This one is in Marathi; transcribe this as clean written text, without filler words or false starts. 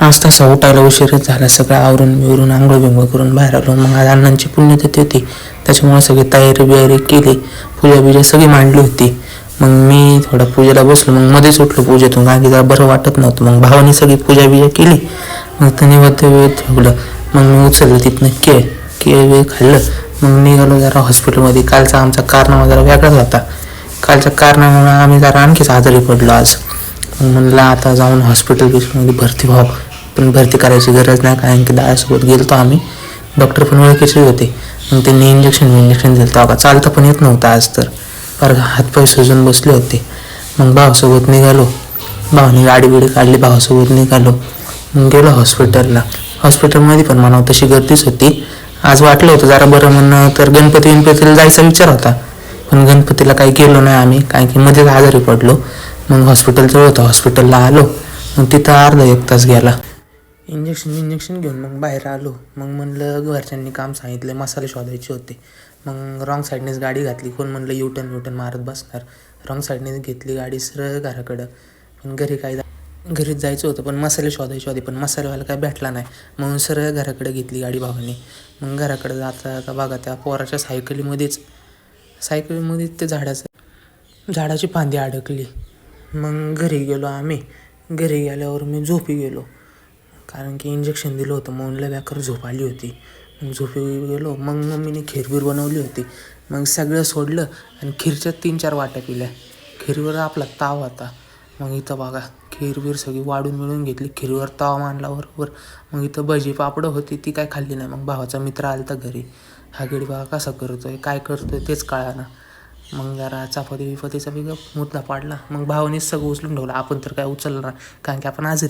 आज तसा उठायला उशीरच झाला. सगळं आवरून बिवरून आंघोळ बिंघोळ करून बाहेर आलो. मग आज अण्णांची पुण्यतिथी होती, त्याच्यामुळे सगळी तयारी बियारी केली, पूजा बिजा सगळी मांडली होती. मग मी थोडा पूजेला बसलो. मग मध्येच उठलो पूजेतून, कारण की जरा बरं वाटत नव्हतं. मग भावाने सगळी पूजा बिजा केली. मग तर नैवेद्य वेळ ठेवलं. मग मी उचललं तिथनं केळ खाल्लं. मग निघालो जरा हॉस्पिटलमध्ये. कालचा आमचा कारनामा जरा वेगळाच होता. कालच्या कारणामुळे आम्ही जरा आणखीच आजारी पडलो आज. मग म्हणलं आता जाऊन हॉस्पिटलमध्ये भरती व्हावं, पण भरती करायची गरज नाही, कारण की दादासोबत गेलो आम्ही. डॉक्टर पण ओळखीचे होते. मग त्यांनी इंजेक्शन दिलं. का चालता पण येत नव्हतं आज, तर फार हातपाय सुजून बसले होते. मग भावासोबत निघालो. भावाने गाडी बिडी काढली, भावासोबत निघालो. मग गेलो हॉस्पिटलला. हॉस्पिटलमध्ये पण म्हणावं तशी गर्दीच होती. आज वाटलं होतं जरा बरं म्हणणं, तर गणपतीला जायचा विचार होता, पण गणपतीला काही गेलो नाही आम्ही, कारण की मध्येच आजारी पडलो. मग हॉस्पिटलजवळ होतं, हॉस्पिटलला आलो. मग तिथं अर्धा एक तास गेला. इंजेक्शन घेऊन मग बाहेर आलो. मग म्हणलं घरच्यांनी काम सांगितलं, मसाले शोधायचे होते. मग रॉंग साईडनेच गाडी घातली. कोण म्हणलं युटर्न मारत बसणार. रॉंग साईडनेच घेतली गाडी सरळ घराकडं. पण घरीच जायचं होतं, पण मसाले शोधायचे होते, पण मसालेवाला काय भेटला नाही. म्हणून सरळ घराकडे घेतली गाडी भावाने. मग घराकडे जाता बघा त्या पोराच्या सायकलीमध्येच ते झाडाची फांदी अडकली. मग घरी गेलो आम्ही. घरी गेल्यावर मी झोपी गेलो, कारण की इंजेक्शन दिलं होतं. म्हणून लय बेकार झोप आली होती. मग झोपी गेलो. मग मम्मीने खीरबीर बनवली होती. मग सगळं सोडलं आणि खीरच्या 3-4 वाट्या पिल्या. खीरवर आपला ताव होता. मग इथं बघा खीरबीर सगळी वाढून मिळून घेतली. खीरवर ताव मांडला बरोबर. मग इथं भजी पापडं होती, ती काय खाल्ली नाही. मग भावाचा मित्र आला तर घरी. हा गडी बघा कसा करतोय, काय करतोय तेच कळाना. मग जरा चपातीचा मुद्दा पाडला. मग भावानेच सगळं उचलून ठेवलं. आपण तर काय उचललं नाही, कारण की आपण आज